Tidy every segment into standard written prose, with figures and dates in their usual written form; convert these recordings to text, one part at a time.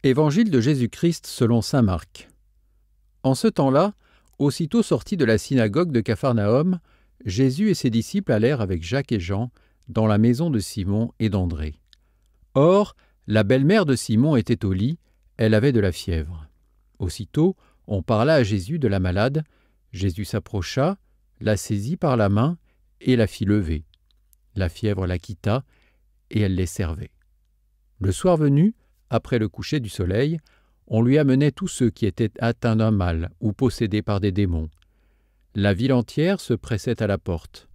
Évangile de Jésus-Christ selon saint Marc. En ce temps-là, aussitôt sortis de la synagogue de Capharnaüm, Jésus et ses disciples allèrent avec Jacques et Jean dans la maison de Simon et d'André. Or, la belle-mère de Simon était au lit, elle avait de la fièvre. Aussitôt, on parla à Jésus de la malade. Jésus s'approcha, la saisit par la main et la fit lever. La fièvre la quitta et elle les servait. Le soir venu, après le coucher du soleil, on lui amenait tous ceux qui étaient atteints d'un mal ou possédés par des démons. La ville entière se pressait à la porte.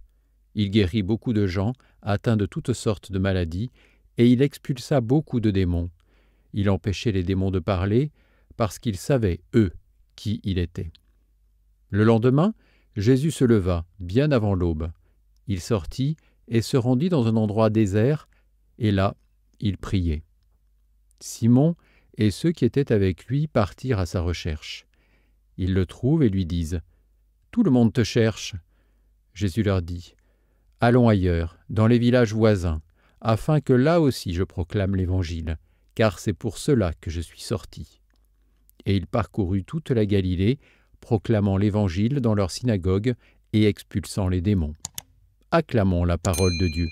Il guérit beaucoup de gens atteints de toutes sortes de maladies, et il expulsa beaucoup de démons. Il empêchait les démons de parler, parce qu'ils savaient, eux, qui il était. Le lendemain, Jésus se leva, bien avant l'aube. Il sortit et se rendit dans un endroit désert, et là, il priait. Simon et ceux qui étaient avec lui partirent à sa recherche. Ils le trouvent et lui disent « Tout le monde te cherche. » Jésus leur dit « Allons ailleurs, dans les villages voisins, afin que là aussi je proclame l'Évangile, car c'est pour cela que je suis sorti. » Et il parcourut toute la Galilée, proclamant l'Évangile dans leurs synagogues et expulsant les démons. Acclamons la parole de Dieu.